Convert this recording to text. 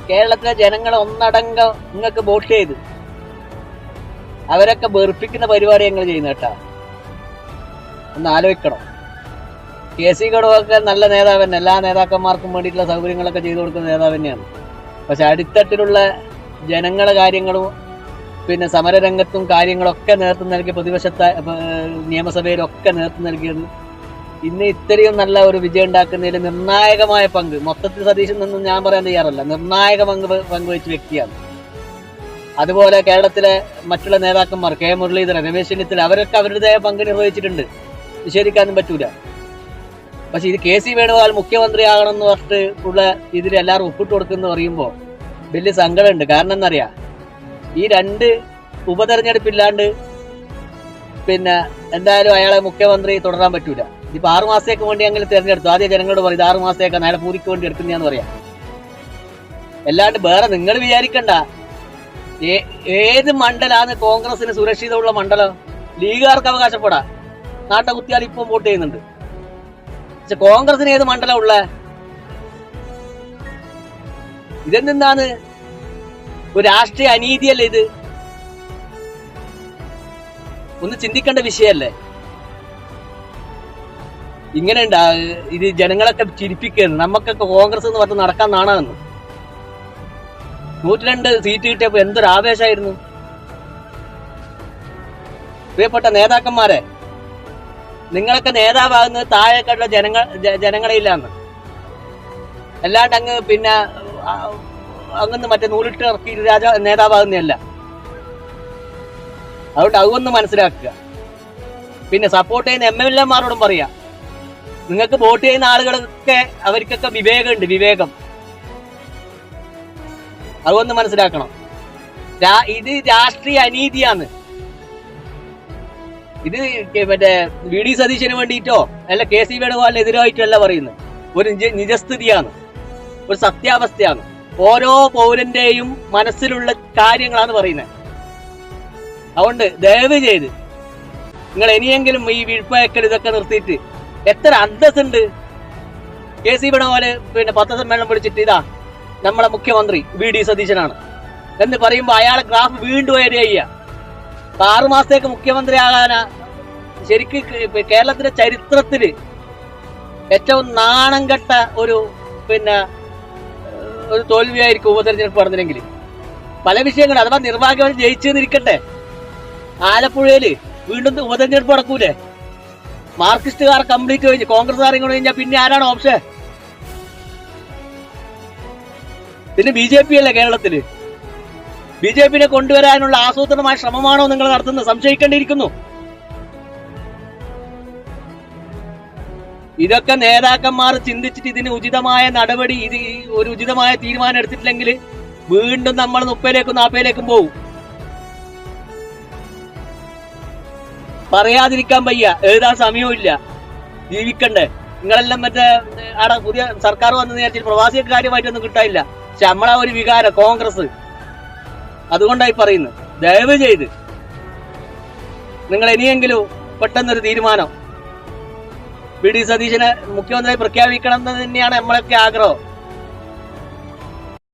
കേരളത്തിലെ ജനങ്ങളെ ഒന്നടങ്കം നിങ്ങൾക്ക് വോട്ട് ചെയ്ത് അവരൊക്കെ വെറുപ്പിക്കുന്ന പരിപാടി ഞങ്ങൾ ചെയ്യുന്ന കേട്ടാ. ഒന്ന് ആലോചിക്കണം. KC ഘടകമൊക്കെ നല്ല നേതാവ് തന്നെ, എല്ലാ നേതാക്കന്മാർക്കും വേണ്ടിയിട്ടുള്ള സൗകര്യങ്ങളൊക്കെ ചെയ്തു കൊടുക്കുന്ന നേതാവ് തന്നെയാണ്. പക്ഷെ അടിത്തട്ടിലുള്ള ജനങ്ങളെ കാര്യങ്ങളും പിന്നെ സമരരംഗത്തും കാര്യങ്ങളൊക്കെ നേതൃത്വം നൽകി, പ്രതിപക്ഷത്തെ നിയമസഭയിലൊക്കെ നേതൃത്വം നൽകിയത് ഇന്ന് ഇത്രയും നല്ല ഒരു വിജയം ഉണ്ടാക്കുന്നതിൽ നിർണായകമായ പങ്ക്, മൊത്തത്തിൽ സതീശൻ നിന്നും ഞാൻ പറയാൻ തയ്യാറല്ല, നിർണായക പങ്കുവഹിച്ച വ്യക്തിയാണ്. അതുപോലെ കേരളത്തിലെ മറ്റുള്ള നേതാക്കന്മാർ കെ മുരളീധരൻ, രമേശ് ചെന്നിത്തല, അവരൊക്കെ അവരുടേതായ പങ്ക് നിർവഹിച്ചിട്ടുണ്ട്, നിഷേധിക്കാനും പറ്റൂല. പക്ഷെ ഇത് KC വേണുഗോപാൽ മുഖ്യമന്ത്രിയാകണം എന്ന് പറഞ്ഞിട്ട് ഉള്ള ഇതിൽ എല്ലാവരും ഒപ്പിട്ട് കൊടുക്കുന്നു പറയുമ്പോൾ വലിയ സങ്കടമുണ്ട്. കാരണം എന്നറിയാം, ഈ 2 ഉപതെരഞ്ഞെടുപ്പില്ലാണ്ട് പിന്നെ എന്തായാലും അയാളെ മുഖ്യമന്ത്രി തുടരാൻ പറ്റൂല. ഇപ്പൊ 6 മാസത്തേക്ക് വേണ്ടി അങ്ങനെ തെരഞ്ഞെടുത്തു. ആദ്യം ജനങ്ങളോട് പറയും 6 മാസത്തേക്കാണ് അയാളെ പൂരിക്ക് വേണ്ടി എടുക്കുന്നതെന്ന് പറയാം. അല്ലാണ്ട് വേറെ നിങ്ങൾ വിചാരിക്കണ്ട. ഏത് മണ്ഡലാണ് കോൺഗ്രസിന് സുരക്ഷിതമുള്ള മണ്ഡലം? ലീഗുകാർക്ക് അവകാശപ്പെടാം, നാട്ടെ കുത്തിയാൽ ഇപ്പം വോട്ട് ചെയ്യുന്നുണ്ട്. പക്ഷെ കോൺഗ്രസിന് ഏത് മണ്ഡലം ഉള്ള? ഇതെന്താണ് ഒരു രാഷ്ട്രീയ അനീതിയല്ലേ ഇത്? ഒന്ന് ചിന്തിക്കേണ്ട വിഷയല്ലേ? ഇങ്ങനെ ഇത് ജനങ്ങളൊക്കെ ചിരിപ്പിക്കുന്നു. നമുക്കൊക്കെ കോൺഗ്രസ് എന്ന് പറഞ്ഞ് നടക്കാൻ നാണമെന്ന്. 102 സീറ്റ് കിട്ടിയപ്പോ എന്തൊരു ആവേശമായിരുന്നു. പ്രിയപ്പെട്ട നേതാക്കന്മാരെ, നിങ്ങളൊക്കെ നേതാവാകുന്നത് താഴെക്കുള്ള ജനങ്ങളെ ഇല്ലാന്ന്, അല്ലാണ്ട് അങ്ങ് പിന്നെ അങ്ങന്ന് മറ്റേ നൂലിട്ട് ഇറക്കി നേതാവാകുന്നതല്ല. അതുകൊണ്ട് അതൊന്ന് മനസ്സിലാക്കുക. പിന്നെ സപ്പോർട്ട് ചെയ്യുന്ന MLA-മാരോടും പറയാ, നിങ്ങൾക്ക് വോട്ട് ചെയ്യുന്ന ആളുകളൊക്കെ അവർക്കൊക്കെ വിവേകമുണ്ട്, വിവേകം. അതൊന്ന് മനസ്സിലാക്കണം. ഇത് രാഷ്ട്രീയ അനീതിയാണ്. ഇത് മറ്റേ VD സതീശന് വേണ്ടിയിട്ടോ അല്ല KC വേണുഗോപാലിന് എതിരായിട്ടോ അല്ല പറയുന്നത്. ഒരു നിജസ്ഥിതിയാണ്, ഒരു സത്യാവസ്ഥയാണ്. ഓരോ പൗരന്റെയും മനസ്സിലുള്ള കാര്യങ്ങളാണ് പറയുന്നത്. അതുകൊണ്ട് ദയവ് ചെയ്ത് നിങ്ങൾ ഇനിയെങ്കിലും ഈ വീഴ്പയക്കൽ ഇതൊക്കെ നിർത്തിയിട്ട്, എത്ര അന്തസ്സുണ്ട് KC വേണുഗോപാല് പിന്നെ പത്രസമ്മേളനം വിളിച്ചിട്ട് ഇതാ നമ്മളെ മുഖ്യമന്ത്രി VD സതീശനാണ് എന്ന് പറയുമ്പോൾ അയാളെ ഗ്രാഫ് വീണ്ടും ചെയ്യുക. 6 മാസത്തേക്ക് മുഖ്യമന്ത്രി ആകാനാ ശരിക്കും കേരളത്തിന്റെ ചരിത്രത്തില് ഏറ്റവും നാണം കെട്ട ഒരു പിന്നെ ഒരു തോൽവിയായിരിക്കും ഉപതെരഞ്ഞെടുപ്പ് നടന്നില്ലെങ്കിൽ. പല വിഷയങ്ങൾ അഥവാ നിർഭാഗ്യവൻ ജയിച്ചെന്നിരിക്കട്ടെ, ആലപ്പുഴയില് വീണ്ടും ഉപതെരഞ്ഞെടുപ്പ് നടക്കൂലേ? മാർക്സിസ്റ്റുകാർ കംപ്ലീറ്റ് കഴിഞ്ഞ് കോൺഗ്രസ്സുകാർ ഇങ്ങോട്ട് കഴിഞ്ഞാൽ പിന്നെ ആരാണ് ഓപ്ഷൻ? പിന്നെ BJP അല്ലേ കേരളത്തില്? BJP-നെ കൊണ്ടുവരാനുള്ള ആസൂത്രണമായ ശ്രമമാണോ നിങ്ങൾ നടത്തുന്നത്? സംശയിക്കേണ്ടിയിരിക്കുന്നു. ഇതൊക്കെ നേതാക്കന്മാർ ചിന്തിച്ചിട്ട് ഇതിന് ഉചിതമായ നടപടി, ഇത് ഒരു ഉചിതമായ തീരുമാനം എടുത്തിട്ടില്ലെങ്കിൽ വീണ്ടും നമ്മൾ 30ലേക്കും 40ലേക്കും പോകും. പറയാതിരിക്കാൻ വയ്യ, എഴുതാൻ സമയവും ഇല്ല, ജീവിക്കണ്ടേ. നിങ്ങളെല്ലാം മറ്റേ അവിടെ പുതിയ സർക്കാർ വന്നു വിചാരിച്ചിട്ട് പ്രവാസികൾക്ക് കാര്യമായിട്ടൊന്നും കിട്ടാനില്ല. പക്ഷെ നമ്മളാ ഒരു വികാരം കോൺഗ്രസ്, അതുകൊണ്ടായി പറയുന്നത്. ദയവ് ചെയ്ത് നിങ്ങൾ ഇനിയെങ്കിലും പെട്ടെന്നൊരു തീരുമാനം VD സതീശനെ മുഖ്യമന്ത്രി പ്രഖ്യാപിക്കണം എന്ന് തന്നെയാണ് നമ്മളൊക്കെ ആഗ്രഹം.